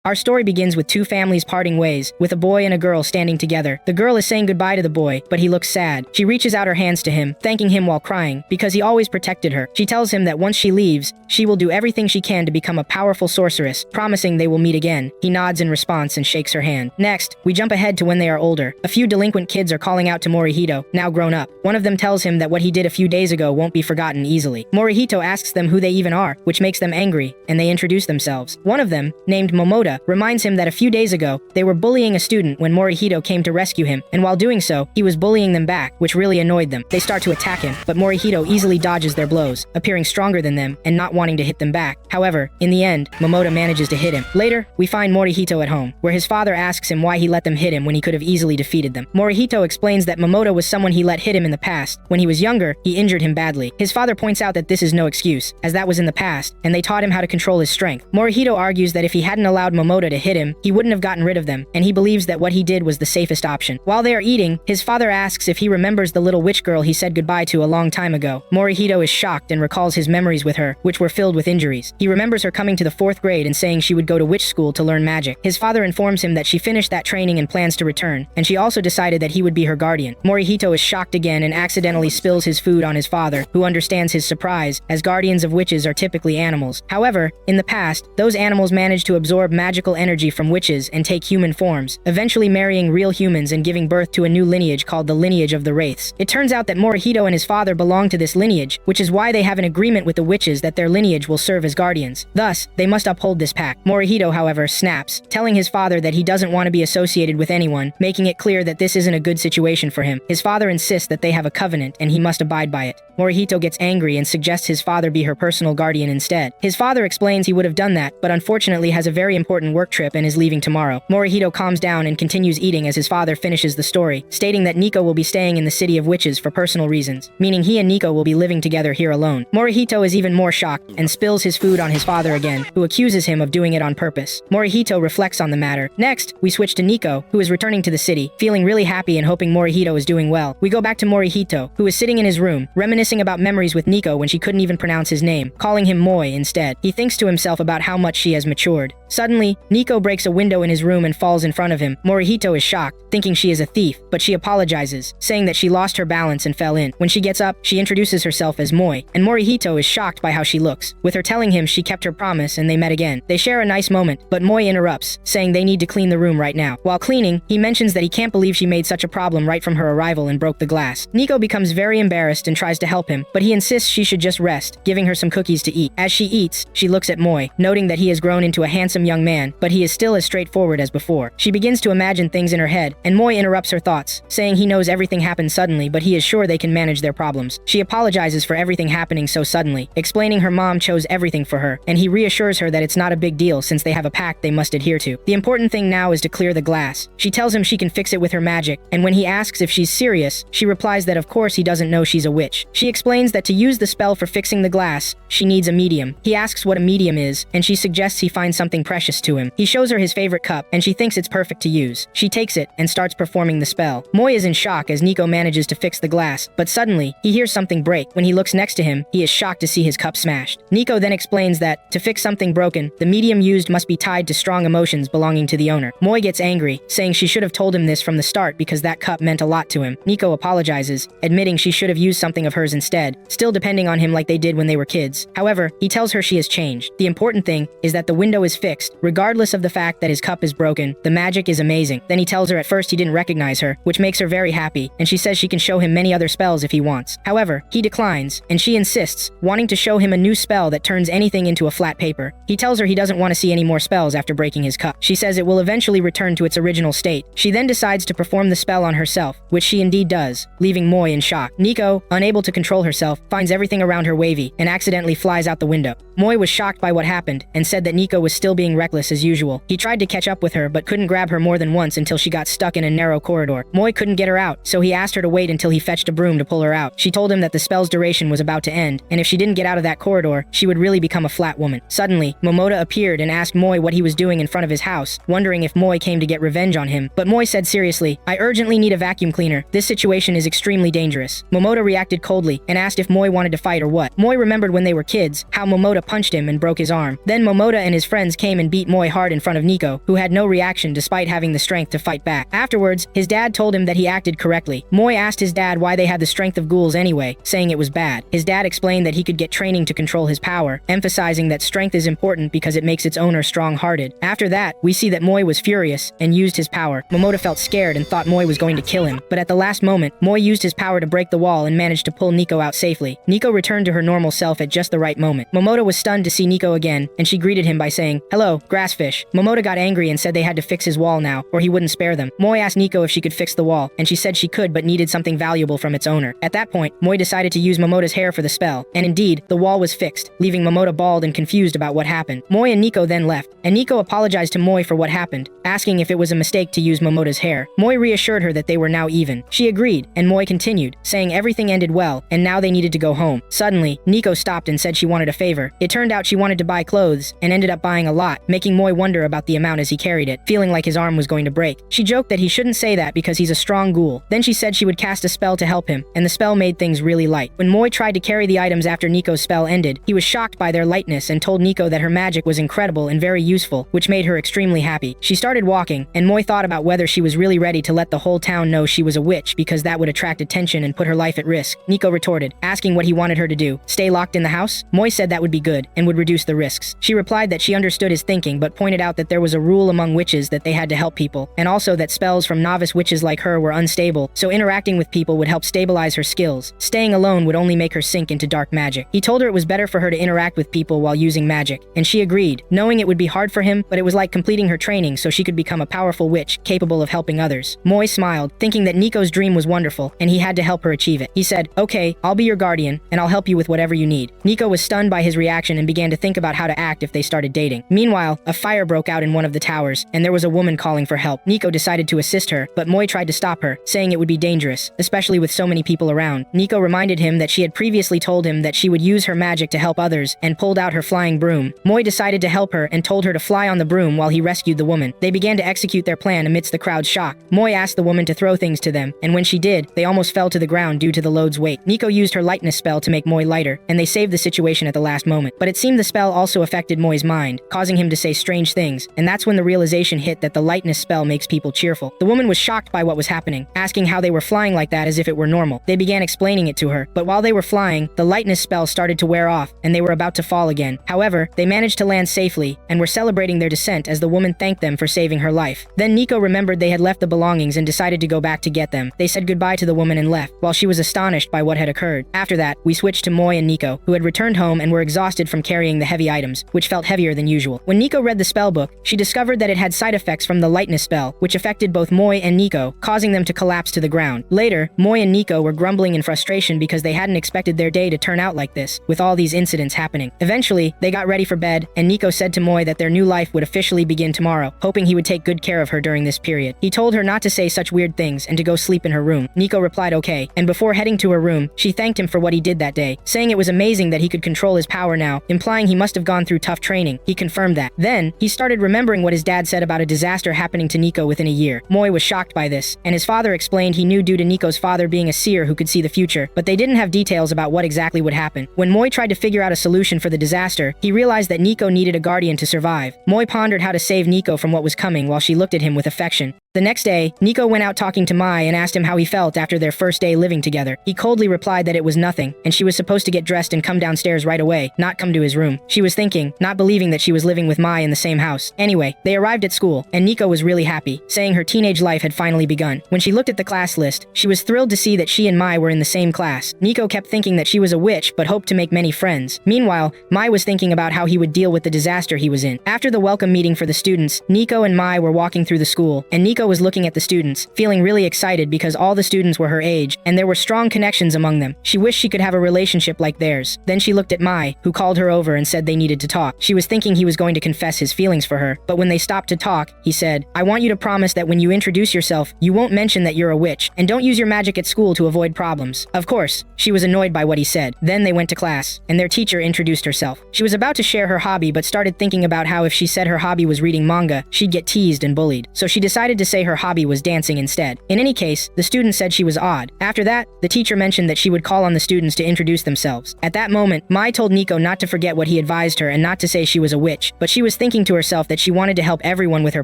Our story begins with two families parting ways, with a boy and a girl standing together. The girl is saying goodbye to the boy, but he looks sad. She reaches out her hands to him, thanking him while crying, because he always protected her. She tells him that once she leaves, she will do everything she can to become a powerful sorceress, promising they will meet again. He nods in response and shakes her hand. Next, we jump ahead to when they are older. A few delinquent kids are calling out to Morihito, now grown up. One of them tells him that what he did a few days ago won't be forgotten easily. Morihito asks them who they even are, which makes them angry, and they introduce themselves. One of them, named Momoda, reminds him that a few days ago, they were bullying a student when Morihito came to rescue him, and while doing so, he was bullying them back, which really annoyed them. They start to attack him, but Morihito easily dodges their blows, appearing stronger than them and not wanting to hit them back. However, in the end, Momoda manages to hit him. Later, we find Morihito at home, where his father asks him why he let them hit him when he could have easily defeated them. Morihito explains that Momoda was someone he let hit him in the past. When he was younger, he injured him badly. His father points out that this is no excuse, as that was in the past, and they taught him how to control his strength. Morihito argues that if he hadn't allowed Momoda to hit him, he wouldn't have gotten rid of them, and he believes that what he did was the safest option. While they are eating, his father asks if he remembers the little witch girl he said goodbye to a long time ago. Morihito is shocked and recalls his memories with her, which were filled with injuries. He remembers her coming to the 4th grade and saying she would go to witch school to learn magic. His father informs him that she finished that training and plans to return, and she also decided that he would be her guardian. Morihito is shocked again and accidentally spills his food on his father, who understands his surprise, as guardians of witches are typically animals. However, in the past, those animals managed to absorb magical energy from witches and take human forms, eventually marrying real humans and giving birth to a new lineage called the lineage of the Wraiths. It turns out that Morihito and his father belong to this lineage, which is why they have an agreement with the witches that their lineage will serve as guardians. Thus, they must uphold this pact. Morihito, however, snaps, telling his father that he doesn't want to be associated with anyone, making it clear that this isn't a good situation for him. His father insists that they have a covenant and he must abide by it. Morihito gets angry and suggests his father be her personal guardian instead. His father explains he would have done that, but unfortunately has a very important work trip and is leaving tomorrow. Morihito calms down and continues eating as his father finishes the story, stating that Nico will be staying in the City of Witches for personal reasons, meaning he and Nico will be living together here alone. Morihito is even more shocked and spills his food on his father again, who accuses him of doing it on purpose. Morihito reflects on the matter. Next, we switch to Nico, who is returning to the city, feeling really happy and hoping Morihito is doing well. We go back to Morihito, who is sitting in his room, reminiscing about memories with Nico when she couldn't even pronounce his name, calling him Moi instead. He thinks to himself about how much she has matured. Suddenly, Nico breaks a window in his room and falls in front of him. Morihito is shocked, thinking she is a thief, but she apologizes, saying that she lost her balance and fell in. When she gets up, she introduces herself as Moi, and Morihito is shocked by how she looks, with her telling him she kept her promise and they met again. They share a nice moment, but Moi interrupts, saying they need to clean the room right now. While cleaning, he mentions that he can't believe she made such a problem right from her arrival and broke the glass. Nico becomes very embarrassed and tries to help him, but he insists she should just rest, giving her some cookies to eat. As she eats, she looks at Moi, noting that he has grown into a handsome young man, but he is still as straightforward as before. She begins to imagine things in her head, and Moi interrupts her thoughts, saying he knows everything happened suddenly, but he is sure they can manage their problems. She apologizes for everything happening so suddenly, explaining her mom chose everything for her, and he reassures her that it's not a big deal since they have a pact they must adhere to. The important thing now is to clear the glass. She tells him she can fix it with her magic, and when he asks if she's serious, she replies that of course he doesn't know she's a witch. She explains that to use the spell for fixing the glass, she needs a medium. He asks what a medium is, and she suggests he finds something precious to him. He shows her his favorite cup, and she thinks it's perfect to use. She takes it and starts performing the spell. Moi is in shock as Nico manages to fix the glass, but suddenly, he hears something break. When he looks next to him, he is shocked to see his cup smashed. Nico then explains that, to fix something broken, the medium used must be tied to strong emotions belonging to the owner. Moi gets angry, saying she should have told him this from the start because that cup meant a lot to him. Nico apologizes, admitting she should have used something of hers instead, still depending on him like they did when they were kids. However, he tells her she has changed. The important thing is that the window is fixed, regardless of the fact that his cup is broken. The magic is amazing. Then he tells her at first he didn't recognize her, which makes her very happy, and she says she can show him many other spells if he wants. However, he declines, and she insists, wanting to show him a new spell that turns anything into a flat paper. He tells her he doesn't want to see any more spells after breaking his cup. She says it will eventually return to its original state. She then decides to perform the spell on herself, which she indeed does, leaving Moi in shock. Nico, unable to control herself, finds everything around her wavy, and accidentally flies out the window. Moi was shocked by what happened, and said that Nico was still being reckless as usual. He tried to catch up with her, but couldn't grab her more than once until she got stuck in a narrow corridor. Moi couldn't get her out, so he asked her to wait until he fetched a broom to pull her out. She told him that the spell's duration was about to end, and if she didn't get out of that corridor, she would really become a flat woman. Suddenly, Momoda appeared and asked Moi what he was doing in front of his house, wondering if Moi came to get revenge on him. But Moi said seriously, "I urgently need a vacuum cleaner. This situation is extremely dangerous." Momoda reacted coldly and asked if Moi wanted to fight or what. Moi remembered when they were kids, how Momoda punched him and broke his arm. Then Momoda and his friends came and beat Moi Moy hard in front of Nico, who had no reaction despite having the strength to fight back. Afterwards, his dad told him that he acted correctly. Moy asked his dad why they had the strength of ghouls anyway, saying it was bad. His dad explained that he could get training to control his power, emphasizing that strength is important because it makes its owner strong-hearted. After that, we see that Moy was furious and used his power. Momoda felt scared and thought Moy was going to kill him, but at the last moment, Moy used his power to break the wall and managed to pull Nico out safely. Nico returned to her normal self at just the right moment. Momoda was stunned to see Nico again, and she greeted him by saying, "Hello, Grassfish." Momoda got angry and said they had to fix his wall now, or he wouldn't spare them. Moy asked Nico if she could fix the wall, and she said she could but needed something valuable from its owner. At that point, Moy decided to use Momoda's hair for the spell, and indeed, the wall was fixed, leaving Momoda bald and confused about what happened. Moy and Nico then left, and Nico apologized to Moy for what happened, asking if it was a mistake to use Momoda's hair. Moy reassured her that they were now even. She agreed, and Moy continued, saying everything ended well, and now they needed to go home. Suddenly, Nico stopped and said she wanted a favor. It turned out she wanted to buy clothes, and ended up buying a lot, making Moy wonder about the amount as he carried it, feeling like his arm was going to break. She joked that he shouldn't say that because he's a strong ghoul. Then she said she would cast a spell to help him, and the spell made things really light. When Moy tried to carry the items after Nico's spell ended, he was shocked by their lightness and told Nico that her magic was incredible and very useful, which made her extremely happy. She started walking, and Moy thought about whether she was really ready to let the whole town know she was a witch because that would attract attention and put her life at risk. Nico retorted, asking what he wanted her to do. Stay locked in the house? Moy said that would be good, and would reduce the risks. She replied that she understood his thinking but pointed out that there was a rule among witches that they had to help people, and also that spells from novice witches like her were unstable, so interacting with people would help stabilize her skills. Staying alone would only make her sink into dark magic. He told her it was better for her to interact with people while using magic, and she agreed, knowing it would be hard for him, but it was like completing her training so she could become a powerful witch capable of helping others. Moy smiled, thinking that Nico's dream was wonderful, and he had to help her achieve it. He said, "Okay, I'll be your guardian, and I'll help you with whatever you need." Nico was stunned by his reaction and began to think about how to act if they started dating. Meanwhile, a fire broke out in one of the towers, and there was a woman calling for help. Nico decided to assist her, but Moy tried to stop her, saying it would be dangerous, especially with so many people around. Nico reminded him that she had previously told him that she would use her magic to help others, and pulled out her flying broom. Moy decided to help her and told her to fly on the broom while he rescued the woman. They began to execute their plan amidst the crowd's shock. Moy asked the woman to throw things to them, and when she did, they almost fell to the ground due to the load's weight. Nico used her lightness spell to make Moy lighter, and they saved the situation at the last moment. But it seemed the spell also affected Moy's mind, causing him to say strange things, and that's when the realization hit that the lightness spell makes people cheerful. The woman was shocked by what was happening, asking how they were flying like that as if it were normal. They began explaining it to her, but while they were flying, the lightness spell started to wear off, and they were about to fall again. However, they managed to land safely, and were celebrating their descent as the woman thanked them for saving her life. Then Nico remembered they had left the belongings and decided to go back to get them. They said goodbye to the woman and left, while she was astonished by what had occurred. After that, we switched to Moy and Nico, who had returned home and were exhausted from carrying the heavy items, which felt heavier than usual. When Nico read the spell book, she discovered that it had side effects from the lightness spell, which affected both Moy and Nico, causing them to collapse to the ground. Later, Moy and Nico were grumbling in frustration because they hadn't expected their day to turn out like this, with all these incidents happening. Eventually, they got ready for bed, and Nico said to Moy that their new life would officially begin tomorrow, hoping he would take good care of her during this period. He told her not to say such weird things and to go sleep in her room. Nico replied okay, and before heading to her room, she thanked him for what he did that day, saying it was amazing that he could control his power now, implying he must have gone through tough training. He confirmed that. Then, he started remembering what his dad said about a disaster happening to Nico within a year. Moy was shocked by this, and his father explained he knew due to Nico's father being a seer who could see the future, but they didn't have details about what exactly would happen. When Moy tried to figure out a solution for the disaster, he realized that Nico needed a guardian to survive. Moy pondered how to save Nico from what was coming while she looked at him with affection. The next day, Nico went out talking to Mai and asked him how he felt after their first day living together. He coldly replied that it was nothing, and she was supposed to get dressed and come downstairs right away, not come to his room. She was thinking, not believing that she was living with Mai in the same house. Anyway, they arrived at school, and Nico was really happy, saying her teenage life had finally begun. When she looked at the class list, she was thrilled to see that she and Mai were in the same class. Nico kept thinking that she was a witch, but hoped to make many friends. Meanwhile, Mai was thinking about how he would deal with the disaster he was in. After the welcome meeting for the students, Nico and Mai were walking through the school, and Nico was looking at the students, feeling really excited because all the students were her age, and there were strong connections among them. She wished she could have a relationship like theirs. Then she looked at Mai, who called her over and said they needed to talk. She was thinking he was going to confess his feelings for her, but when they stopped to talk, he said, "I want you to promise that when you introduce yourself, you won't mention that you're a witch, and don't use your magic at school to avoid problems." Of course, she was annoyed by what he said. Then they went to class, and their teacher introduced herself. She was about to share her hobby but started thinking about how if she said her hobby was reading manga, she'd get teased and bullied. So she decided to say her hobby was dancing instead. In any case, the students said she was odd. After that, the teacher mentioned that she would call on the students to introduce themselves. At that moment, Mai told Nico not to forget what he advised her and not to say she was a witch, but she was thinking to herself that she wanted to help everyone with her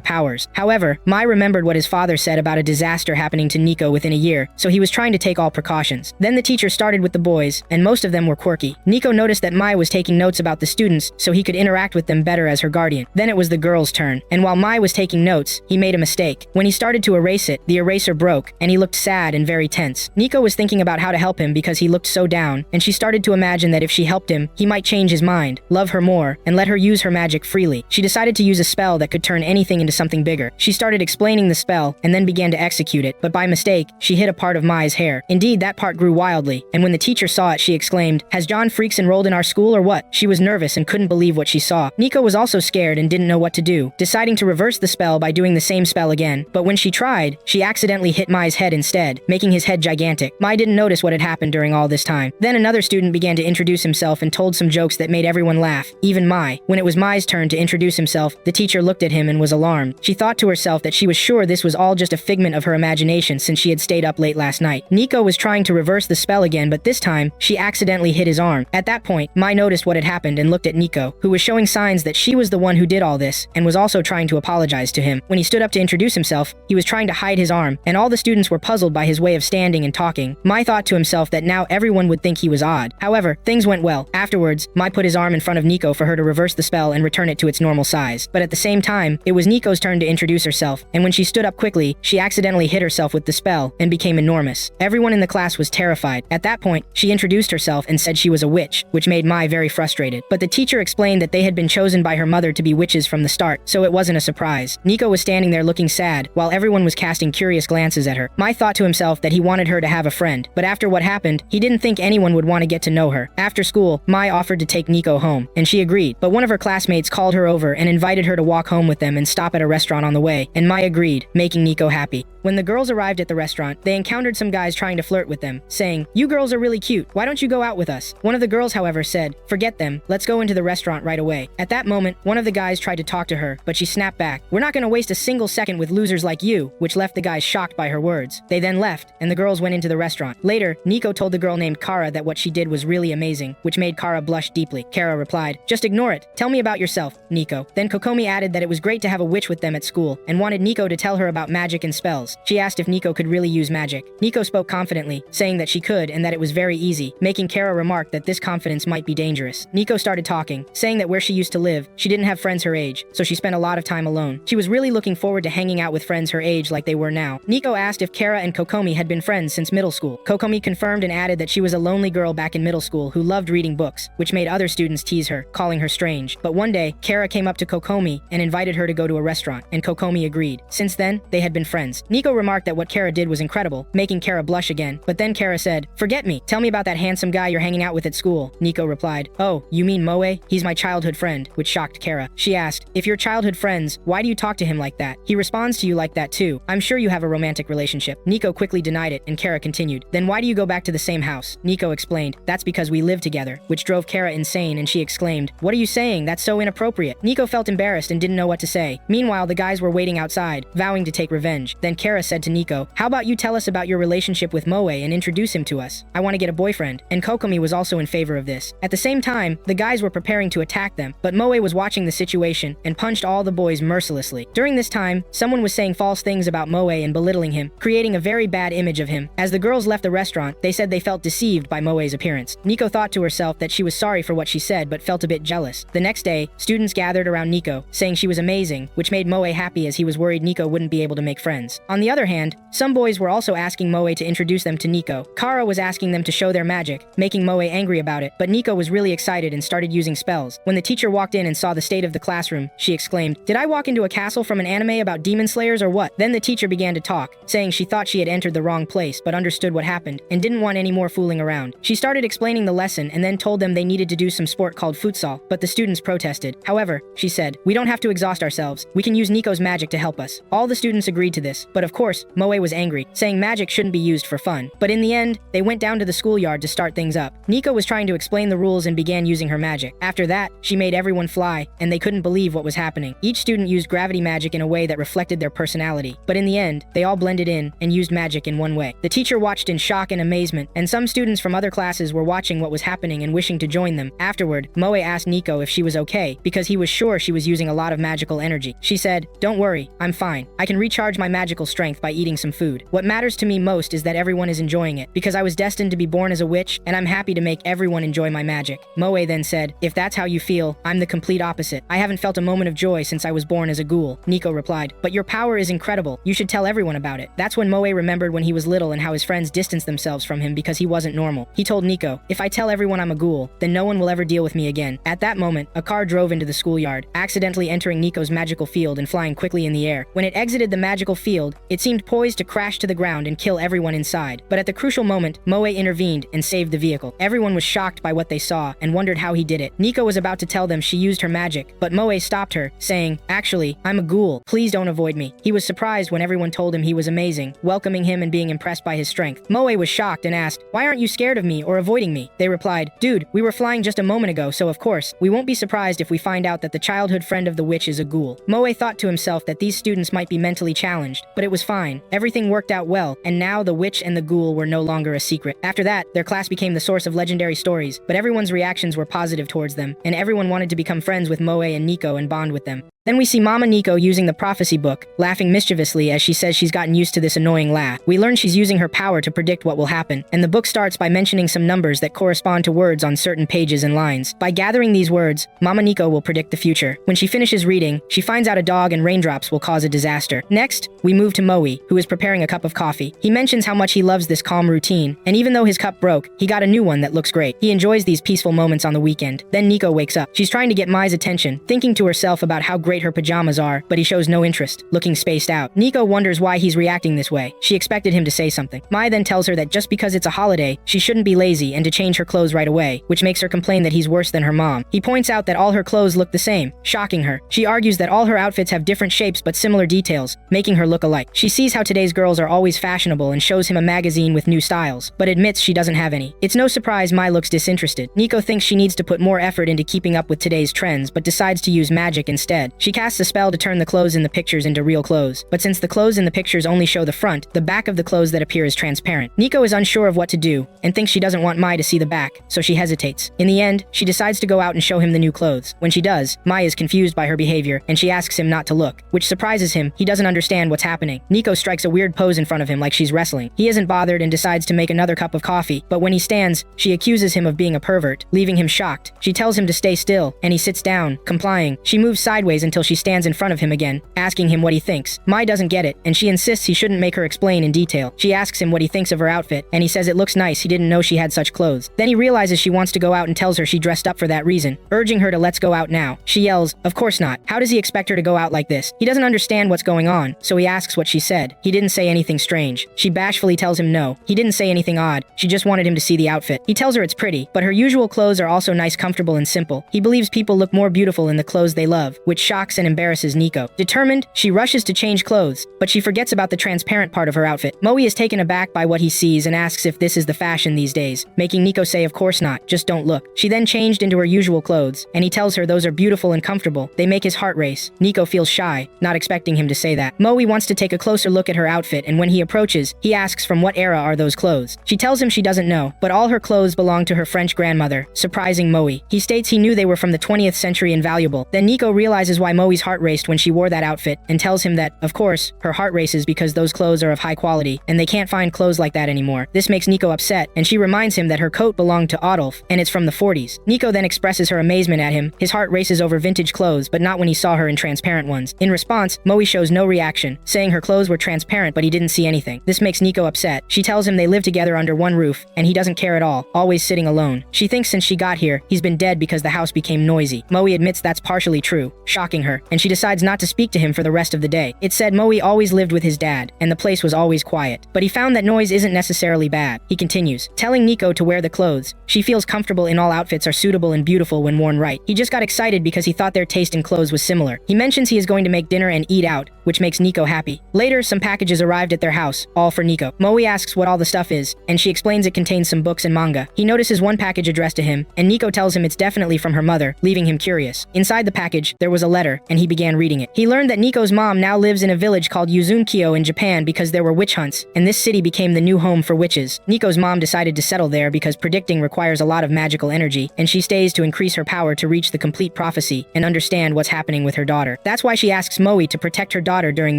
powers. However, Mai remembered what his father said about a disaster happening to Nico within a year, so he was trying to take all precautions. Then the teacher started with the boys, and most of them were quirky. Nico noticed that Mai was taking notes about the students so he could interact with them better as her guardian. Then it was the girl's turn, and while Mai was taking notes, he made a mistake. When he started to erase it, the eraser broke, and he looked sad and very tense. Nico was thinking about how to help him because he looked so down, and she started to imagine that if she helped him, he might change his mind, love her more, and let her use her magic freely. She decided to use a spell that could turn anything into something bigger. She started explaining the spell, and then began to execute it, but by mistake, she hit a part of Mai's hair. Indeed, that part grew wildly, and when the teacher saw it, she exclaimed, "Has John Freaks enrolled in our school or what?" She was nervous and couldn't believe what she saw. Nico was also scared and didn't know what to do, deciding to reverse the spell by doing the same spell again. But when she tried, she accidentally hit Mai's head instead, making his head gigantic. Mai didn't notice what had happened during all this time. Then another student began to introduce himself and told some jokes that made everyone laugh, even Mai. When it was Mai's turn to introduce himself, the teacher looked at him and was alarmed. She thought to herself that she was sure this was all just a figment of her imagination since she had stayed up late last night. Nico was trying to reverse the spell again, but this time, she accidentally hit his arm. At that point, Mai noticed what had happened and looked at Nico, who was showing signs that she was the one who did all this, and was also trying to apologize to him. When he stood up to introduce himself, he was trying to hide his arm, and all the students were puzzled by his way of standing and talking. Mai thought to himself that now everyone would think he was odd. However, things went well. Afterwards, Mai put his arm in front of Nico for her to reverse the spell and return it to its normal size. But at the same time, it was Nico's turn to introduce herself, and when she stood up quickly, she accidentally hit herself with the spell and became enormous. Everyone in the class was terrified. At that point, she introduced herself and said she was a witch, which made Mai very frustrated. But the teacher explained that they had been chosen by her mother to be witches from the start, so it wasn't a surprise. Nico was standing there looking sad, while everyone was casting curious glances at her. Mai thought to himself that he wanted her to have a friend, but after what happened, he didn't think anyone would want to get to know her. After school, Mai offered to take Nico home, and she agreed, but one of her classmates called her over and invited her to walk home with them and stop at a restaurant on the way, and Mai agreed, making Nico happy. When the girls arrived at the restaurant, they encountered some guys trying to flirt with them, saying, "You girls are really cute. Why don't you go out with us?" One of the girls, however, said, "Forget them. Let's go into the restaurant right away." At that moment, one of the guys tried to talk to her, but she snapped back, "We're not going to waste a single second with losers like you," which left the guys shocked by her words. They then left, and the girls went into the restaurant. Later, Nico told the girl named Kara that what she did was really amazing, which made Kara blush deeply. Kara replied, "Just ignore it. Tell me about yourself, Nico." Then Kokomi added that it was great to have a witch with them at school, and wanted Nico to tell her about magic and spells. She asked if Nico could really use magic. Nico spoke confidently, saying that she could and that it was very easy, making Kara remark that this confidence might be dangerous. Nico started talking, saying that where she used to live, she didn't have friends her age, so she spent a lot of time alone. She was really looking forward to hanging out with friends her age like they were now. Nico asked if Kara and Kokomi had been friends since middle school. Kokomi confirmed and added that she was a lonely girl back in middle school who loved reading books, which made other students tease her, calling her strange. But one day, Kara came up to Kokomi and invited her to go to a restaurant, and Kokomi agreed. Since then, they had been friends. Nico remarked that what Kara did was incredible, making Kara blush again. But then Kara said, "Forget me. Tell me about that handsome guy you're hanging out with at school." Nico replied, "Oh, you mean Moe? He's my childhood friend," which shocked Kara. She asked, "If you're childhood friends, why do you talk to him like that? He responds to you like that too. I'm sure you have a romantic relationship." Nico quickly denied it, and Kara continued, "Then why do you go back to the same house?" Nico explained, "That's because we live together," which drove Kara insane, and she exclaimed, "What are you saying? That's so inappropriate." Nico felt embarrassed and didn't know what to say. Meanwhile, the guys were waiting outside, vowing to take revenge. Then Kara said to Nico, "How about you tell us about your relationship with Moe and introduce him to us? I want to get a boyfriend." And Kokomi was also in favor of this. At the same time, the guys were preparing to attack them, but Moe was watching the situation and punched all the boys mercilessly. During this time, someone was saying false things about Moe and belittling him, creating a very bad image of him. As the girls left the restaurant, they said they felt deceived by Moe's appearance. Nico thought to herself that she was sorry for what she said, but felt a bit jealous. The next day, students gathered around Nico, saying she was amazing, which made Moe happy as he was worried Nico wouldn't be able to make friends. On the other hand, some boys were also asking Moe to introduce them to Nico. Kara was asking them to show their magic, making Moe angry about it, but Nico was really excited and started using spells. When the teacher walked in and saw the state of the classroom, she exclaimed, "Did I walk into a castle from an anime about demon slayers or what?" Then the teacher began to talk, saying she thought she had entered the wrong place but understood what happened and didn't want any more fooling around. She started explaining the lesson and then told them they needed to do some sport called futsal, but the students protested. However, she said, "We don't have to exhaust ourselves. We can use Nico's magic to help us." All the students agreed to this, but of course, Moe was angry, saying magic shouldn't be used for fun. But in the end, they went down to the schoolyard to start things up. Nico was trying to explain the rules and began using her magic. After that, she made everyone fly, and they couldn't believe what was happening. Each student used gravity magic in a way that reflected their personality. But in the end, they all blended in and used magic in one way. The teacher watched in shock and amazement, and some students from other classes were watching what was happening and wishing to join them. Afterward, Moe asked Nico if she was okay, because he was sure she was using a lot of magical energy. She said, "Don't worry, I'm fine. I can recharge my magical strength by eating some food. What matters to me most is that everyone is enjoying it, because I was destined to be born as a witch, and I'm happy to make everyone enjoy my magic." Moe then said, "If that's how you feel, I'm the complete opposite. I haven't felt a moment of joy since I was born as a ghoul." Nico replied, "But your power is incredible. You should tell everyone about it." That's when Moe remembered when he was little and how his friends distanced themselves from him because he wasn't normal. He told Nico, "If I tell everyone I'm a ghoul, then no one will ever deal with me again." At that moment, a car drove into the schoolyard, accidentally entering Nico's magical field and flying quickly in the air. When it exited the magical field, it seemed poised to crash to the ground and kill everyone inside. But at the crucial moment, Moe intervened and saved the vehicle. Everyone was shocked by what they saw and wondered how he did it. Nico was about to tell them she used her magic, but Moe stopped her, saying, "Actually, I'm a ghoul. Please don't avoid me." He was surprised when everyone told him he was amazing, welcoming him and being impressed by his strength. Moe was shocked and asked, "Why aren't you scared of me or avoiding me?" They replied, "Dude, we were flying just a moment ago, so of course, we won't be surprised if we find out that the childhood friend of the witch is a ghoul." Moe thought to himself that these students might be mentally challenged, but it was fine. Everything worked out well, and now the witch and the ghoul were no longer a secret. After that, their class became the source of legendary stories, but everyone's reactions were positive towards them, and everyone wanted to become friends with Moe and Nico and bond with them. Then we see Mama Nico using the prophecy book, laughing mischievously as she says she's gotten used to this annoying laugh. We learn she's using her power to predict what will happen, and the book starts by mentioning some numbers that correspond to words on certain pages and lines. By gathering these words, Mama Nico will predict the future. When she finishes reading, she finds out a dog and raindrops will cause a disaster. Next, we move to Moe, who is preparing a cup of coffee. He mentions how much he loves this calm routine, and even though his cup broke, he got a new one that looks great. He enjoys these peaceful moments on the weekend. Then Nico wakes up. She's trying to get Mai's attention, thinking to herself about how great her pajamas are, but he shows no interest, looking spaced out. Nico wonders why he's reacting this way. She expected him to say something. Mai then tells her that just because it's a holiday, she shouldn't be lazy and to change her clothes right away, which makes her complain that he's worse than her mom. He points out that all her clothes look the same, shocking her. She argues that all her outfits have different shapes but similar details, making her look alike. She sees how today's girls are always fashionable and shows him a magazine with new styles, but admits she doesn't have any. It's no surprise Mai looks disinterested. Nico thinks she needs to put more effort into keeping up with today's trends, but decides to use magic instead. She casts a spell to turn the clothes in the pictures into real clothes, but since the clothes in the pictures only show the front, the back of the clothes that appear is transparent. Nico is unsure of what to do and thinks she doesn't want Mai to see the back, so she hesitates. In the end, she decides to go out and show him the new clothes. When she does, Mai is confused by her behavior and she asks him not to look, which surprises him. He doesn't understand what's happening. Nico strikes a weird pose in front of him like she's wrestling. He isn't bothered and decides to make another cup of coffee, but when he stands, she accuses him of being a pervert, leaving him shocked. She tells him to stay still, and he sits down, complying. She moves sideways until she stands in front of him again, asking him what he thinks. Mai doesn't get it, and she insists he shouldn't make her explain in detail. She asks him what he thinks of her outfit, and he says it looks nice, he didn't know she had such clothes. Then he realizes she wants to go out and tells her she dressed up for that reason, urging her to let's go out now. She yells, "Of course not. How does he expect her to go out like this?" He doesn't understand what's going on, so he asks what she said. He didn't say anything strange. She bashfully tells him no. He didn't say anything odd. She just wanted him to see the outfit. He tells her it's pretty, but her usual clothes are also nice, comfortable, and simple. He believes people look more beautiful in the clothes they love, which shocks and embarrasses Nico. Determined, she rushes to change clothes, but she forgets about the transparent part of her outfit. Moe is taken aback by what he sees and asks if this is the fashion these days, making Nico say of course not, just don't look. She then changed into her usual clothes, and he tells her those are beautiful and comfortable. They make his heart race. Nico feels shy, not expecting him to say that. Moe wants to take a closer look at her outfit, and when he approaches, he asks from what era are those clothes. She tells him she doesn't know, but all her clothes belong to her French grandmother, surprising Moe. He states he knew they were from the 20th century and valuable. Then Nico realizes why Moe's heart raced when she wore that outfit, and tells him that, of course, her heart races because those clothes are of high quality, and they can't find clothes like that anymore. This makes Nico upset, and she reminds him that her coat belonged to Adolf, and it's from the 40s. Nico then expresses her amazement at him. His heart races over vintage clothes, but not when he saw her in transparent ones. In response, Moe shows no reaction, saying her clothes were transparent but he didn't see anything. This makes Nico upset. She tells him they live together under one roof, and he doesn't care at all, always sitting alone. She thinks since she got here, he's been dead because the house became noisy. Moe admits that's partially true, shocking her, and she decides not to speak to him for the rest of the day. It said Moe always lived with his dad, and the place was always quiet. But he found that noise isn't necessarily bad. He continues, telling Nico to wear the clothes. She feels comfortable in all outfits are suitable and beautiful when worn right. He just got excited because he thought their taste in clothes was similar. He mentions he is going to make dinner and eat out, which makes Nico happy. Later, some packages arrived at their house, all for Nico. Moe asks what all the stuff is, and she explains it contains some books and manga. He notices one package addressed to him, and Nico tells him it's definitely from her mother, leaving him curious. Inside the package, there was a letter. letter, and he began reading it. He learned that Nico's mom now lives in a village called Yuzunkyo in Japan because there were witch hunts, and this city became the new home for witches. Nico's mom decided to settle there because predicting requires a lot of magical energy, and she stays to increase her power to reach the complete prophecy and understand what's happening with her daughter. That's why she asks Moe to protect her daughter during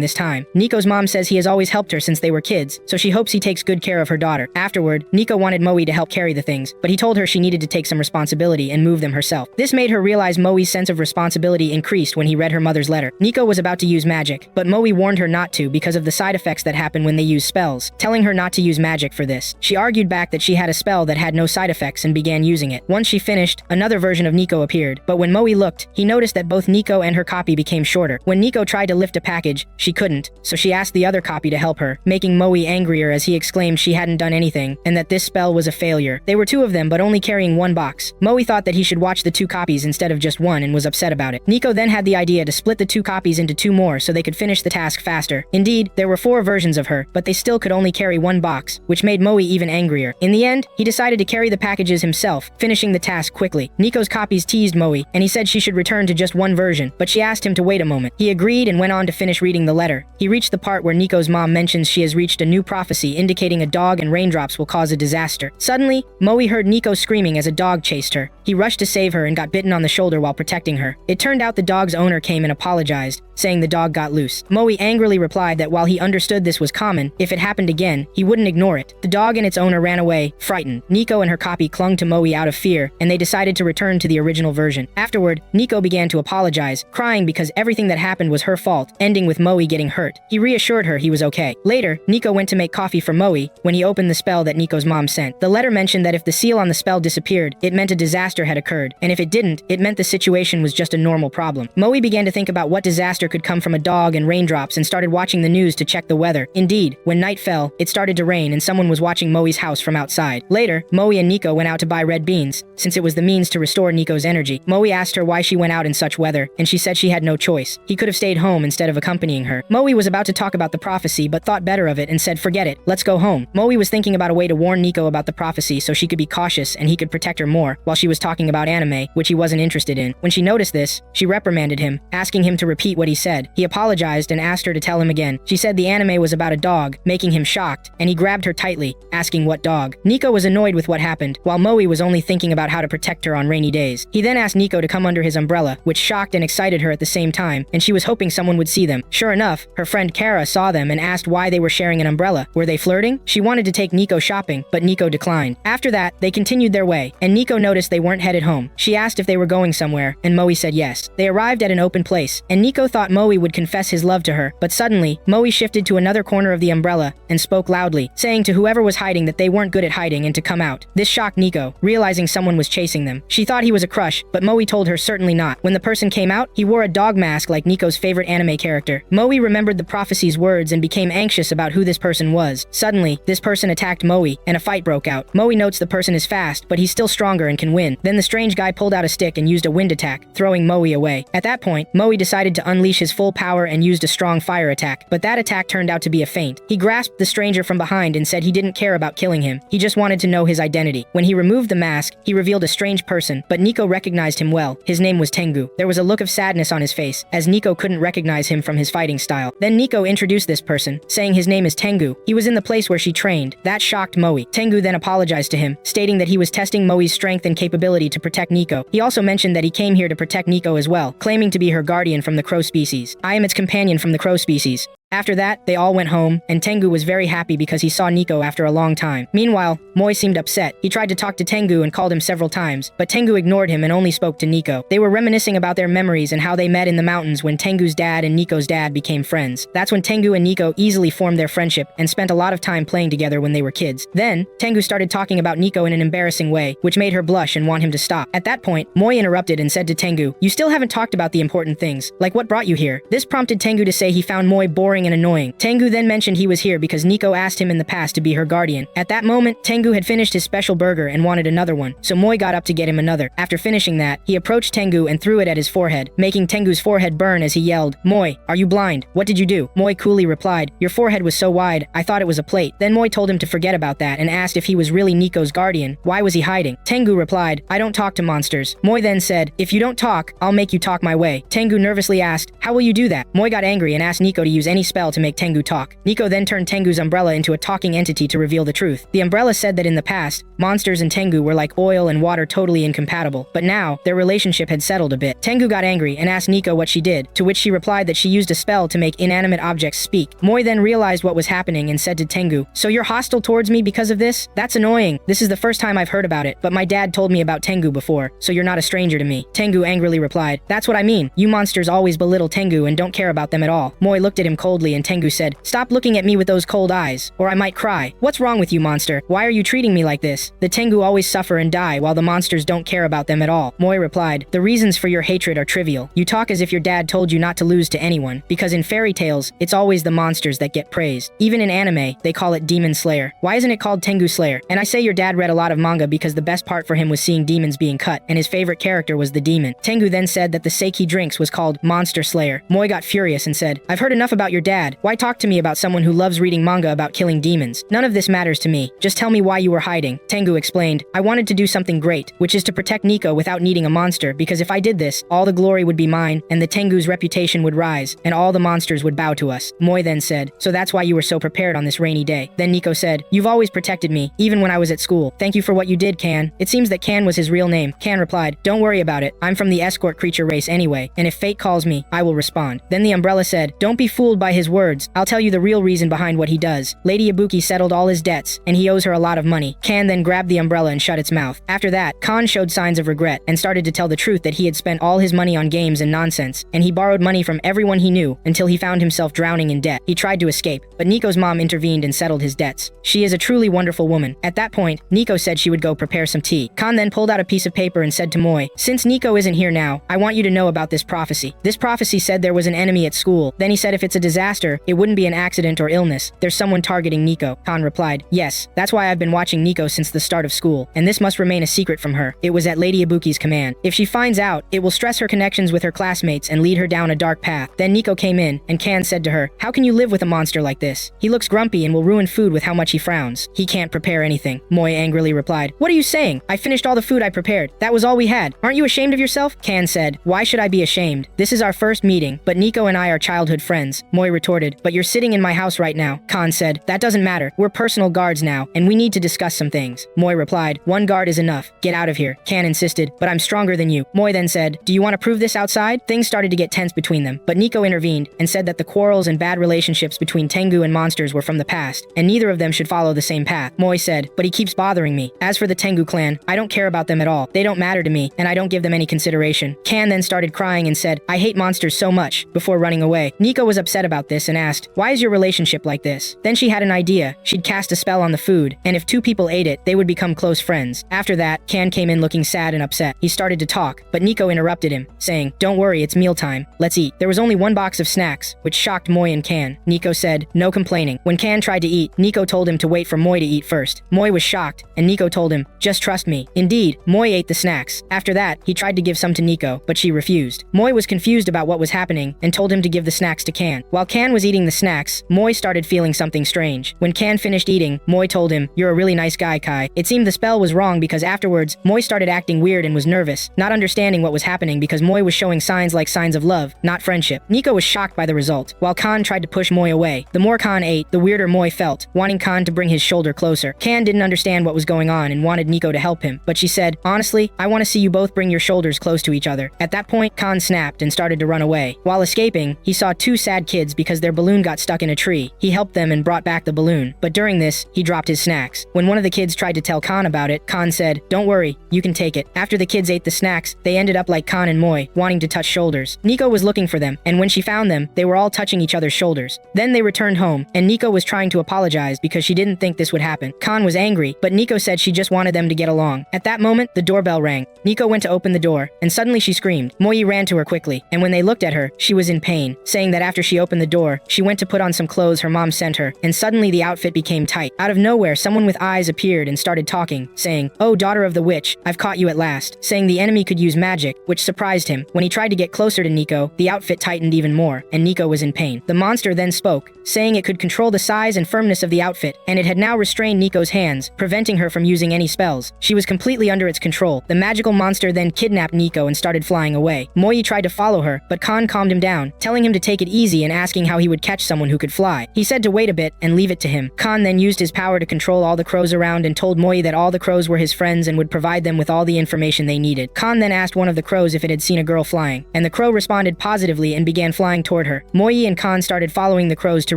this time. Nico's mom says he has always helped her since they were kids, so she hopes he takes good care of her daughter. Afterward, Nico wanted Moe to help carry the things, but he told her she needed to take some responsibility and move them herself. This made her realize Moe's sense of responsibility increased when he read her mother's letter. Nico was about to use magic, but Moe warned her not to because of the side effects that happen when they use spells, telling her not to use magic for this. She argued back that she had a spell that had no side effects and began using it. Once she finished, another version of Nico appeared, but when Moe looked, he noticed that both Nico and her copy became shorter. When Nico tried to lift a package, she couldn't, so she asked the other copy to help her, making Moe angrier as he exclaimed she hadn't done anything, and that this spell was a failure. They were two of them but only carrying one box. Moe thought that he should watch the two copies instead of just one and was upset about it. Nico then had the idea to split the two copies into two more so they could finish the task faster. Indeed, there were 4 versions of her, but they still could only carry one box, which made Moe even angrier. In the end, he decided to carry the packages himself, finishing the task quickly. Nico's copies teased Moe, and he said she should return to just one version, but she asked him to wait a moment. He agreed and went on to finish reading the letter. He reached the part where Nico's mom mentions she has reached a new prophecy indicating a dog and raindrops will cause a disaster. Suddenly, Moe heard Nico screaming as a dog chased her. He rushed to save her and got bitten on the shoulder while protecting her. It turned out the dog's owner came and apologized, saying the dog got loose. Moe angrily replied that while he understood this was common, if it happened again, he wouldn't ignore it. The dog and its owner ran away, frightened. Nico and her copy clung to Moe out of fear, and they decided to return to the original version. Afterward, Nico began to apologize, crying because everything that happened was her fault, ending with Moe getting hurt. He reassured her he was okay. Later, Nico went to make coffee for Moe when he opened the spell that Nico's mom sent. The letter mentioned that if the seal on the spell disappeared, it meant a disaster had occurred, and if it didn't, it meant the situation was just a normal problem. Moe began to think about what disaster could come from a dog and raindrops and started watching the news to check the weather. Indeed, when night fell, it started to rain and someone was watching Moe's house from outside. Later, Moe and Nico went out to buy red beans, since it was the means to restore Nico's energy. Moe asked her why she went out in such weather, and she said she had no choice. He could have stayed home instead of accompanying her. Moe was about to talk about the prophecy but thought better of it and said forget it, let's go home. Moe was thinking about a way to warn Nico about the prophecy so she could be cautious and he could protect her more, while she was talking about anime, which he wasn't interested in. When she noticed this, she reprimanded him, asking him to repeat what he said. He apologized and asked her to tell him again. She said the anime was about a dog, making him shocked, and he grabbed her tightly, asking what dog. Nico was annoyed with what happened, while Moe was only thinking about how to protect her on rainy days. He then asked Nico to come under his umbrella, which shocked and excited her at the same time, and she was hoping someone would see them. Sure enough, her friend Kara saw them and asked why they were sharing an umbrella. Were they flirting? She wanted to take Nico shopping, but Nico declined. After that, they continued their way, and Nico noticed they weren't headed home. She asked if they were going somewhere, and Moe said yes. They arrived at an open place, and Nico thought Moe would confess his love to her, but suddenly, Moe shifted to another corner of the umbrella and spoke loudly, saying to whoever was hiding that they weren't good at hiding and to come out. This shocked Nico, realizing someone was chasing them. She thought he was a crush, but Moe told her certainly not. When the person came out, he wore a dog mask like Nico's favorite anime character. Moe remembered the prophecy's words and became anxious about who this person was. Suddenly, this person attacked Moe, and a fight broke out. Moe notes the person is fast, but he's still stronger and can win. Then the strange guy pulled out a stick and used a wind attack, throwing Moe away. At that point, Moe decided to unleash his full power and used a strong fire attack, but that attack turned out to be a feint. He grasped the stranger from behind and said he didn't care about killing him. He just wanted to know his identity. When he removed the mask, he revealed a strange person, but Nico recognized him well. His name was Tengu. There was a look of sadness on his face, as Nico couldn't recognize him from his fighting style. Then Nico introduced this person, saying his name is Tengu. He was in the place where she trained. That shocked Moe. Tengu then apologized to him, stating that he was testing Moe's strength and capability to protect Nico. He also mentioned that he came here to protect Nico as well, claiming to be her guardian from the crow species. I am its companion from the crow species. After that, they all went home, and Tengu was very happy because he saw Nico after a long time. Meanwhile, Moe seemed upset. He tried to talk to Tengu and called him several times, but Tengu ignored him and only spoke to Nico. They were reminiscing about their memories and how they met in the mountains when Tengu's dad and Nico's dad became friends. That's when Tengu and Nico easily formed their friendship and spent a lot of time playing together when they were kids. Then, Tengu started talking about Nico in an embarrassing way, which made her blush and want him to stop. At that point, Moe interrupted and said to Tengu, "You still haven't talked about the important things, like what brought you here." This prompted Tengu to say he found Moe boring boring and annoying. Tengu then mentioned he was here because Nico asked him in the past to be her guardian. At that moment, Tengu had finished his special burger and wanted another one, so Moi got up to get him another. After finishing that, he approached Tengu and threw it at his forehead, making Tengu's forehead burn as he yelled, "Moi, are you blind? What did you do?" Moi coolly replied, "Your forehead was so wide, I thought it was a plate." Then Moi told him to forget about that and asked if he was really Nico's guardian. Why was he hiding? Tengu replied, "I don't talk to monsters." Moi then said, "If you don't talk, I'll make you talk my way." Tengu nervously asked, "How will you do that?" Moi got angry and asked Nico to use any spell to make Tengu talk. Nico then turned Tengu's umbrella into a talking entity to reveal the truth. The umbrella said that in the past, monsters and Tengu were like oil and water, totally incompatible, but now, their relationship had settled a bit. Tengu got angry and asked Nico what she did, to which she replied that she used a spell to make inanimate objects speak. Moi then realized what was happening and said to Tengu, "So you're hostile towards me because of this? That's annoying. This is the first time I've heard about it, but my dad told me about Tengu before, so you're not a stranger to me." Tengu angrily replied, "That's what I mean. You monsters always belittle Tengu and don't care about them at all." Moi looked at him coldly and Tengu said, "Stop looking at me with those cold eyes, or I might cry. What's wrong with you, monster? Why are you treating me like this? The Tengu always suffer and die while the monsters don't care about them at all." Moi replied, "The reasons for your hatred are trivial. You talk as if your dad told you not to lose to anyone, because in fairy tales, it's always the monsters that get praised. Even in anime, they call it Demon Slayer. Why isn't it called Tengu Slayer? And I say your dad read a lot of manga because the best part for him was seeing demons being cut, and his favorite character was the demon." Tengu then said that the sake he drinks was called Monster Slayer. Moi got furious and said, "I've heard enough about your dad. Why talk to me about someone who loves reading manga about killing demons? None of this matters to me. Just tell me why you were hiding." Tengu explained, "I wanted to do something great, which is to protect Nico without needing a monster, because if I did this, all the glory would be mine, and the Tengu's reputation would rise, and all the monsters would bow to us." Moi then said, "So that's why you were so prepared on this rainy day." Then Nico said, "You've always protected me, even when I was at school. Thank you for what you did, Kan." It seems that Kan was his real name. Kan replied, "Don't worry about it. I'm from the escort creature race anyway, and if fate calls me, I will respond." Then the umbrella said, "Don't be fooled by his words. I'll tell you the real reason behind what he does. Lady Ibuki settled all his debts, and he owes her a lot of money." Kan then grabbed the umbrella and shut its mouth. After that, Kan showed signs of regret and started to tell the truth that he had spent all his money on games and nonsense, and he borrowed money from everyone he knew until he found himself drowning in debt. He tried to escape, but Nico's mom intervened and settled his debts. She is a truly wonderful woman. At that point, Nico said she would go prepare some tea. Kan then pulled out a piece of paper and said to Moi, "Since Nico isn't here now, I want you to know about this prophecy. This prophecy said there was an enemy at school. Then he said if it's a disaster, it wouldn't be an accident or illness. There's someone targeting Nico." Kan replied, "Yes, that's why I've been watching Nico since the start of school, and this must remain a secret from her. It was at Lady Ibuki's command. If she finds out, it will stress her connections with her classmates and lead her down a dark path." Then Nico came in, and Kan said to her, "How can you live with a monster like this? He looks grumpy and will ruin food with how much he frowns. He can't prepare anything." Moi angrily replied, "What are you saying? I finished all the food I prepared. That was all we had. Aren't you ashamed of yourself?" Kan said, "Why should I be ashamed? This is our first meeting, but Nico and I are childhood friends." Moi retorted, "But you're sitting in my house right now." Kan said, "That doesn't matter. We're personal guards now, and we need to discuss some things." Moi replied, "One guard is enough. Get out of here." Kan insisted, "But I'm stronger than you." Moi then said, "Do you want to prove this outside?" Things started to get tense between them, but Nico intervened and said that the quarrels and bad relationships between Tengu and monsters were from the past, and neither of them should follow the same path. Moi said, "But he keeps bothering me. As for the Tengu clan, I don't care about them at all. They don't matter to me, and I don't give them any consideration." Kan then started crying and said, "I hate monsters so much," before running away. Nico was upset about this and asked, "Why is your relationship like this?" Then she had an idea. She'd cast a spell on the food, and if two people ate it, they would become close friends. After that, Kan came in looking sad and upset. He started to talk, but Nico interrupted him, saying, "Don't worry, it's mealtime. Let's eat." There was only one box of snacks, which shocked Moi and Kan. Nico said, "No complaining." When Kan tried to eat, Nico told him to wait for Moi to eat first. Moi was shocked, and Nico told him, "Just trust me." Indeed, Moi ate the snacks. After that, he tried to give some to Nico, but she refused. Moi was confused about what was happening and told him to give the snacks to Kan. While Kan was eating the snacks, Moi started feeling something strange. When Kan finished eating, Moi told him, "You're a really nice guy, Kai." It seemed the spell was wrong because afterwards, Moi started acting weird and was nervous, not understanding what was happening because Moi was showing signs like signs of love, not friendship. Nico was shocked by the result, while Kan tried to push Moi away. The more Kan ate, the weirder Moi felt, wanting Kan to bring his shoulder closer. Kan didn't understand what was going on and wanted Nico to help him, but she said, "Honestly, I want to see you both bring your shoulders close to each other." At that point, Kan snapped and started to run away. While escaping, he saw two sad kids because their balloon got stuck in a tree. He helped them and brought back the balloon, but during this, he dropped his snacks. When one of the kids tried to tell Kan about it, Kan said, "Don't worry, you can take it." After the kids ate the snacks, they ended up like Kan and Moi, wanting to touch shoulders. Nico was looking for them, and when she found them, they were all touching each other's shoulders. Then they returned home, and Nico was trying to apologize because she didn't think this would happen. Kan was angry, but Nico said she just wanted them to get along. At that moment, the doorbell rang. Nico went to open the door, and suddenly she screamed. Moi ran to her quickly, and when they looked at her, she was in pain, saying that after she opened the door, she went to put on some clothes her mom sent her, and suddenly the outfit became tight. Out of nowhere, someone with eyes appeared and started talking, saying, "Oh, daughter of the witch, I've caught you at last," saying the enemy could use magic, which surprised him. When he tried to get closer to Nico, the outfit tightened even more, and Nico was in pain. The monster then spoke, saying it could control the size and firmness of the outfit, and it had now restrained Nico's hands, preventing her from using any spells. She was completely under its control. The magical monster then kidnapped Nico and started flying away. Moyi tried to follow her, but Khan calmed him down, telling him to take it easy and asking how he would catch someone who could fly. He said to wait a bit and leave it to him. Khan then used his power to control all the crows around and told Moyi that all the crows were his friends and would provide them with all the information they needed. Khan then asked one of the crows if it had seen a girl flying, and the crow responded positively and began flying toward her. Moyi and Khan started following the crows to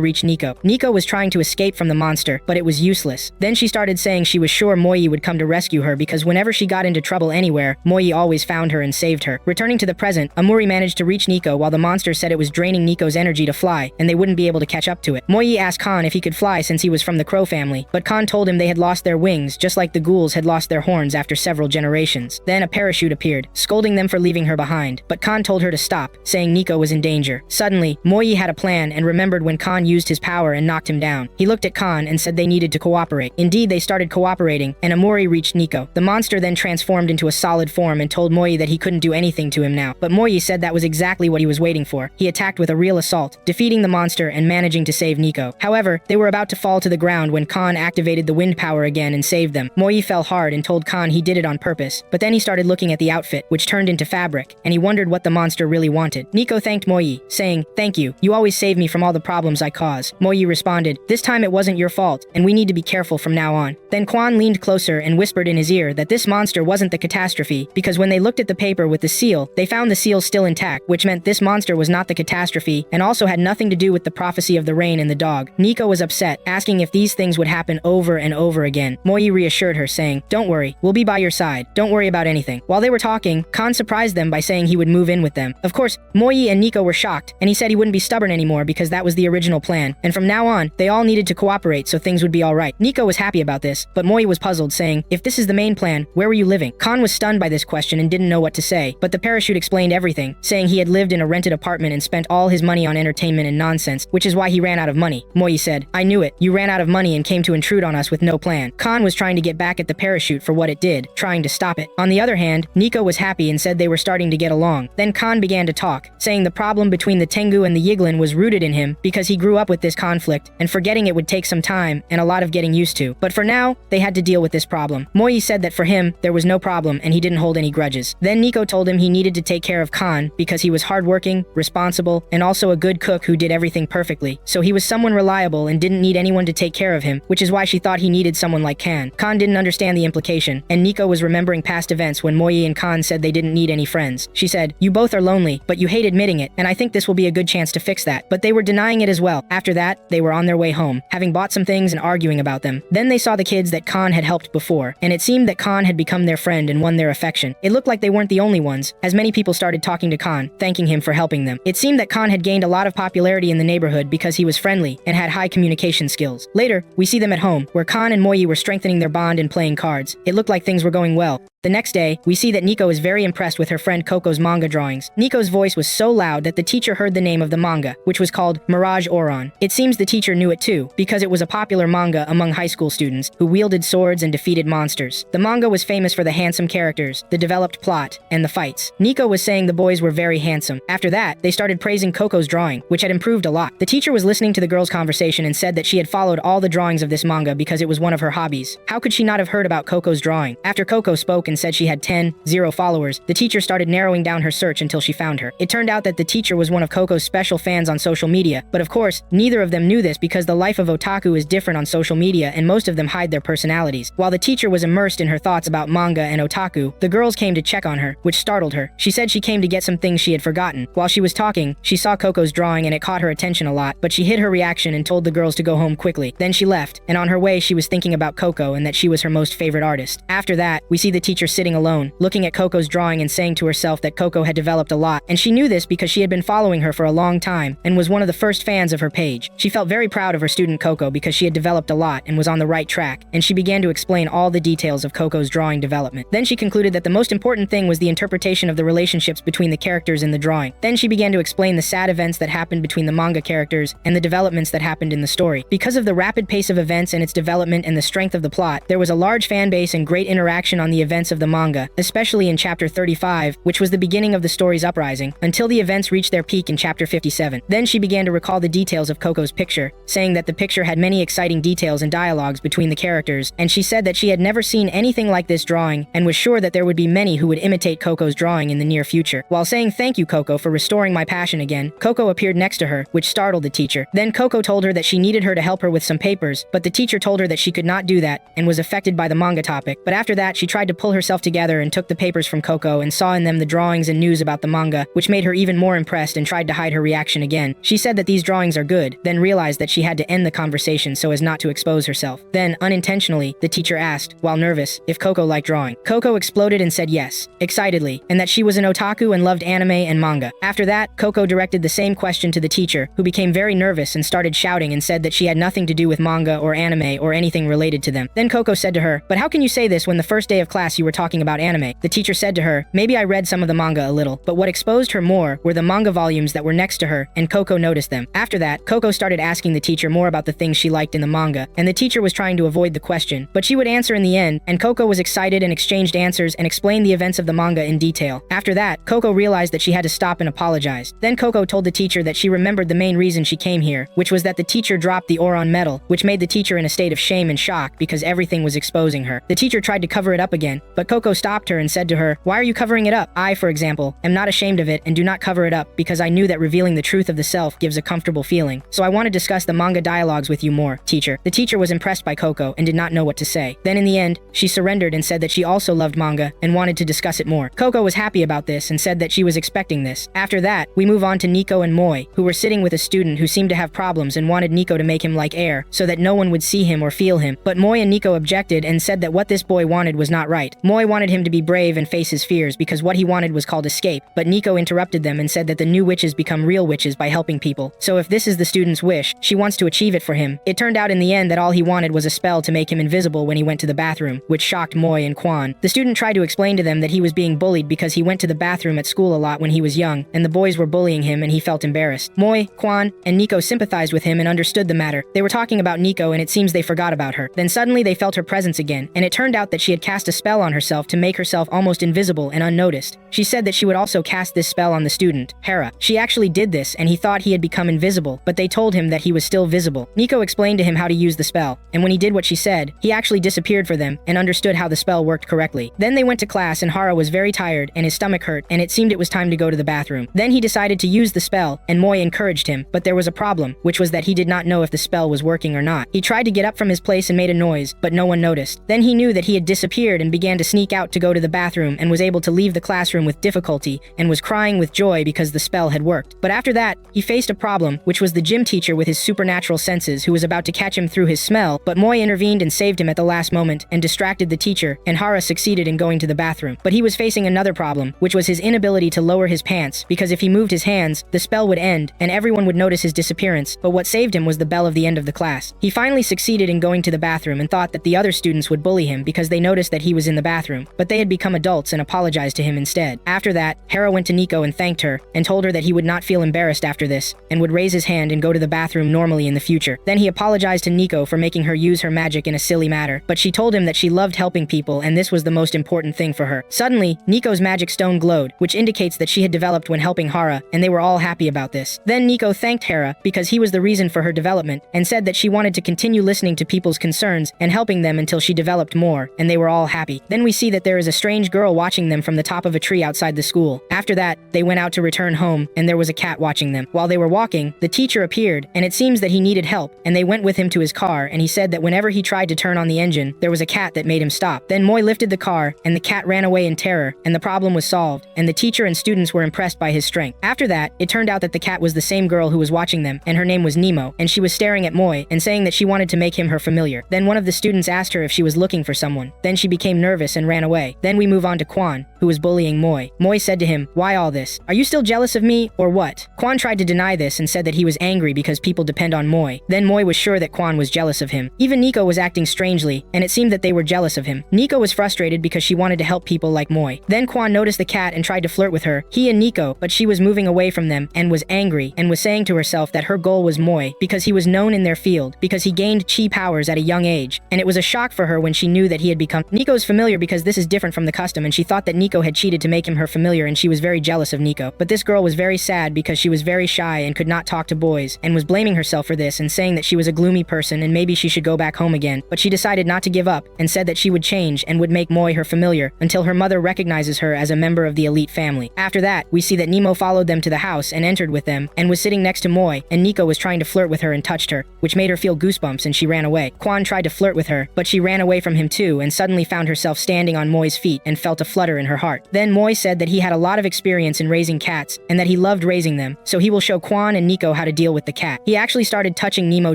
reach Nico. Nico was trying to escape from the monster, but it was useless. Then she started saying she was sure Moyi would come to rescue her because whenever she got into trouble anywhere, Moyi always found her and saved her. Returning to the present, Amuri managed to reach Nico while the monster said it was draining Nico's energy to fly, and they wouldn't be able to catch up to it. Moyi asked Khan if he could fly since he was from the crow family, but Khan told him they had lost their wings just like the ghouls had lost their horns after several generations. Then a parachute appeared, scolding them for leaving her behind, but Khan told her to stop, saying Nico was in danger. Suddenly, Moyi had a plan and remembered when Khan used his power and knocked him down. He looked at Khan and said they needed to cooperate. Indeed, they started cooperating, and Amuri reached Nico. The monster then transformed into a solid form and told Moyi that he couldn't do anything to him now, but Moyi said that was exactly what he was waiting for. He attacked with a real assault, defeating the monster and managing to save Nico. However, they were about to fall to the ground when Khan activated the wind power again and saved them. Moyi fell hard and told Khan he did it on purpose, but then he started looking at the outfit, which turned into fabric, and he wondered what the monster really wanted. Nico thanked Moyi, saying, "Thank you, you always save me from all the problems I cause." Moyi responded, "This time it wasn't your fault, and we need to be careful from now on." Then Quan leaned closer and whispered in his ear that this monster wasn't the catastrophe, because when they looked at the paper with the seal, they found the seal still intact, which meant this monster was not the catastrophe, and also had nothing to do with the prophecy of the rain and the dog. Nico was upset, asking if these things would happen over and over again. Moyi reassured her, saying, "Don't worry, we'll be by your side. Don't worry about anything." While they were talking, Khan surprised them by saying he would move in with them. Of course, Moyi and Nico were shocked, and he said he wouldn't be stubborn anymore because that was the original plan, and from now on, they all needed to cooperate so things would be alright. Nico was happy about this, but Moyi was puzzled, saying, "If this is the main plan, where were you living?" Khan was stunned by this question and didn't know what to say, but the parachute explained everything, saying he had lived in a rented apartment and spent all his money on entertainment and nonsense, which is why he ran out of money. Moyi said, "I knew it. You ran out of money and came to intrude on us with no plan." Khan was trying to get back at the parachute for what it did, trying to stop it. On the other hand, Nico was happy and said they were starting to get along. Then Khan began to talk, saying the problem between the Tengu and the Yiglin was rooted in him because he grew up with this conflict, and forgetting it would take some time and a lot of getting used to. But for now, they had to deal with this problem. Moyi said that for him, there was no problem and he didn't hold any grudges. Then Nico told him he needed to take care of Khan because he was hardworking, responsible, and also a good cook who did everything perfectly. So he was someone reliable and didn't need anyone to take care of him, which is why she thought he needed someone like Khan. Khan didn't understand the implication, and Nico was remembering past events when Moyi and Khan said they didn't need any friends. She said, "You both are lonely, but you hate admitting it, and I think this will be a good chance to fix that." But they were denying it as well. After that, they were on their way home, having bought some things and arguing about them. Then they saw the kids that Khan had helped before, and it seemed that Khan had become their friend and won their affection. It looked like they weren't the only ones, as many people started talking to Khan, thanking him for helping them. It seemed that Khan had gained a lot of popularity in the neighborhood because he was friendly and had high communication skills. Later, we see them at home, where Khan and Moyi were strengthening their bond and playing cards. It looked like things were going well. The next day, we see that Nico is very impressed with her friend Coco's manga drawings. Nico's voice was so loud that the teacher heard the name of the manga, which was called Mirage Oron. It seems the teacher knew it too, because it was a popular manga among high school students who wielded swords and defeated monsters. The manga was famous for the handsome characters, the developed plot, and the fights. Nico was saying the boys were very handsome. After that, they started praising Coco's drawing, which had improved a lot. The teacher was listening to the girls' conversation and said that she had followed all the drawings of this manga because it was one of her hobbies. How could she not have heard about Coco's drawing? After Coco spoke and said she had 0 followers, the teacher started narrowing down her search until she found her. It turned out that the teacher was one of Coco's special fans on social media, but of course, neither of them knew this because the life of otaku is different on social media and most of them hide their personalities. While the teacher was immersed in her thoughts about manga and otaku, the girls came to check on her, which startled her. She said she came to get some things she had forgotten. While she was talking, she saw Coco's drawing and it caught her attention a lot, but she hid her reaction and told the girls to go home quickly. Then she left, and on her way she was thinking about Coco and that she was her most favorite artist. After that, we see the teacher teacher sitting alone, looking at Coco's drawing and saying to herself that Coco had developed a lot, and she knew this because she had been following her for a long time and was one of the first fans of her page. She felt very proud of her student Coco because she had developed a lot and was on the right track, and she began to explain all the details of Coco's drawing development. Then she concluded that the most important thing was the interpretation of the relationships between the characters in the drawing. Then she began to explain the sad events that happened between the manga characters and the developments that happened in the story. Because of the rapid pace of events and its development and the strength of the plot, there was a large fan base and great interaction on the events of the manga, especially in chapter 35, which was the beginning of the story's uprising, until the events reached their peak in chapter 57. Then she began to recall the details of Coco's picture, saying that the picture had many exciting details and dialogues between the characters, and she said that she had never seen anything like this drawing and was sure that there would be many who would imitate Coco's drawing in the near future. While saying thank you Coco for restoring my passion again, Coco appeared next to her, which startled the teacher. Then Coco told her that she needed her to help her with some papers, but the teacher told her that she could not do that and was affected by the manga topic. But after that, she tried to pull herself together and took the papers from Coco and saw in them the drawings and news about the manga, which made her even more impressed and tried to hide her reaction again. She said that these drawings are good, then realized that she had to end the conversation so as not to expose herself. Then, unintentionally, the teacher asked, while nervous, if Coco liked drawing. Coco exploded and said yes, excitedly, and that she was an otaku and loved anime and manga. After that, Coco directed the same question to the teacher, who became very nervous and started shouting and said that she had nothing to do with manga or anime or anything related to them. Then Coco said to her, "But how can you say this when the first day of class you were talking about anime?" The teacher said to her, "Maybe I read some of the manga a little," but what exposed her more were the manga volumes that were next to her, and Coco noticed them. After that, Coco started asking the teacher more about the things she liked in the manga, and the teacher was trying to avoid the question, but she would answer in the end, and Coco was excited and exchanged answers and explained the events of the manga in detail. After that, Coco realized that she had to stop and apologize. Then Coco told the teacher that she remembered the main reason she came here, which was that the teacher dropped the Oron medal, which made the teacher in a state of shame and shock because everything was exposing her. The teacher tried to cover it up again, but Coco stopped her and said to her, "Why are you covering it up? I, for example, am not ashamed of it and do not cover it up because I knew that revealing the truth of the self gives a comfortable feeling. So I want to discuss the manga dialogues with you more, teacher." The teacher was impressed by Coco and did not know what to say. Then in the end, she surrendered and said that she also loved manga and wanted to discuss it more. Coco was happy about this and said that she was expecting this. After that, we move on to Nico and Moi, who were sitting with a student who seemed to have problems and wanted Nico to make him like air so that no one would see him or feel him. But Moi and Nico objected and said that what this boy wanted was not right. Moi wanted him to be brave and face his fears because what he wanted was called escape, but Nico interrupted them and said that the new witches become real witches by helping people. So if this is the student's wish, she wants to achieve it for him. It turned out in the end that all he wanted was a spell to make him invisible when he went to the bathroom, which shocked Moi and Quan. The student tried to explain to them that he was being bullied because he went to the bathroom at school a lot when he was young, and the boys were bullying him and he felt embarrassed. Moi, Quan, and Nico sympathized with him and understood the matter. They were talking about Nico and it seems they forgot about her. Then suddenly they felt her presence again, and it turned out that she had cast a spell on herself to make herself almost invisible and unnoticed. She said that she would also cast this spell on the student, Hera. She actually did this and he thought he had become invisible, but they told him that he was still visible. Nico explained to him how to use the spell, and when he did what she said, he actually disappeared for them and understood how the spell worked correctly. Then they went to class and Hara was very tired and his stomach hurt and it seemed it was time to go to the bathroom. Then he decided to use the spell and Moi encouraged him, but there was a problem, which was that he did not know if the spell was working or not. He tried to get up from his place and made a noise, but no one noticed. Then he knew that he had disappeared and began to sneak out to go to the bathroom and was able to leave the classroom with difficulty and was crying with joy because the spell had worked. But after that, he faced a problem, which was the gym teacher with his supernatural senses who was about to catch him through his smell, but Moi intervened and saved him at the last moment and distracted the teacher, and Hara succeeded in going to the bathroom. But he was facing another problem, which was his inability to lower his pants, because if he moved his hands, the spell would end, and everyone would notice his disappearance, but what saved him was the bell of the end of the class. He finally succeeded in going to the bathroom and thought that the other students would bully him because they noticed that he was in the bathroom, but they had become adults and apologized to him instead. After that, Hera went to Nico and thanked her, and told her that he would not feel embarrassed after this, and would raise his hand and go to the bathroom normally in the future. Then he apologized to Nico for making her use her magic in a silly matter, but she told him that she loved helping people and this was the most important thing for her. Suddenly, Nico's magic stone glowed, which indicates that she had developed when helping Hara, and they were all happy about this. Then Nico thanked Hera because he was the reason for her development, and said that she wanted to continue listening to people's concerns and helping them until she developed more, and they were all happy. Then we see that there is a strange girl watching them from the top of a tree tree outside the school. After that, they went out to return home, and there was a cat watching them. While they were walking, the teacher appeared, and it seems that he needed help, and they went with him to his car, and he said that whenever he tried to turn on the engine, there was a cat that made him stop. Then Moy lifted the car, and the cat ran away in terror, and the problem was solved, and the teacher and students were impressed by his strength. After that, it turned out that the cat was the same girl who was watching them, and her name was Nemo, and she was staring at Moy and saying that she wanted to make him her familiar. Then one of the students asked her if she was looking for someone. Then she became nervous and ran away. Then we move on to Quan, who was bullying Moy. Moy said to him, "Why all this? Are you still jealous of me, or what?" Quan tried to deny this and said that he was angry because people depend on Moy. Then Moy was sure that Quan was jealous of him. Even Nico was acting strangely, and it seemed that they were jealous of him. Nico was frustrated because she wanted to help people like Moy. Then Quan noticed the cat and tried to flirt with her, he and Nico, but she was moving away from them and was angry and was saying to herself that her goal was Moy because he was known in their field, because he gained chi powers at a young age, and it was a shock for her when she knew that he had become Nico's familiar because this is different from the custom, and she thought that Nico had cheated to make him her familiar, and she was very jealous of Nico. But this girl was very sad because she was very shy and could not talk to boys, and was blaming herself for this and saying that she was a gloomy person and maybe she should go back home again. But she decided not to give up and said that she would change and would make Moy her familiar until her mother recognizes her as a member of the elite family. After that, we see that Nemo followed them to the house and entered with them and was sitting next to Moy, and Nico was trying to flirt with her and touched her, which made her feel goosebumps, and she ran away. Quan tried to flirt with her, but she ran away from him too and suddenly found herself standing on Moy's feet and felt a flutter in her heart. Then Moy said that he had a lot of experience in raising cats and that he loved raising them, so he will show Quan and Nico how to deal with the cat. He actually started touching Nemo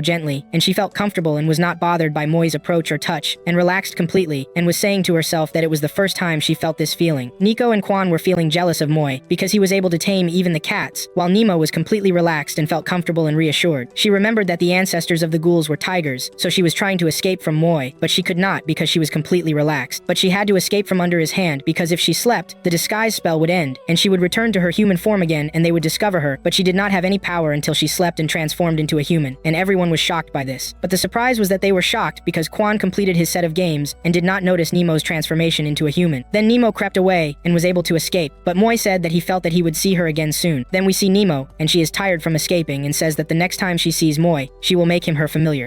gently, and she felt comfortable and was not bothered by Moy's approach or touch, and relaxed completely, and was saying to herself that it was the first time she felt this feeling. Nico and Quan were feeling jealous of Moy because he was able to tame even the cats, while Nemo was completely relaxed and felt comfortable and reassured. She remembered that the ancestors of the ghouls were tigers, so she was trying to escape from Moy, but she could not because she was completely relaxed. But she had to escape from under his hand because if she slept, the disguise spell would end, and she would return to her human form again and they would discover her, but she did not have any power until she slept and transformed into a human, and everyone was shocked by this. But the surprise was that they were shocked because Quan completed his set of games and did not notice Nemo's transformation into a human. Then Nemo crept away and was able to escape, but Moy said that he felt that he would see her again soon. Then we see Nemo, and she is tired from escaping and says that the next time she sees Moy, she will make him her familiar.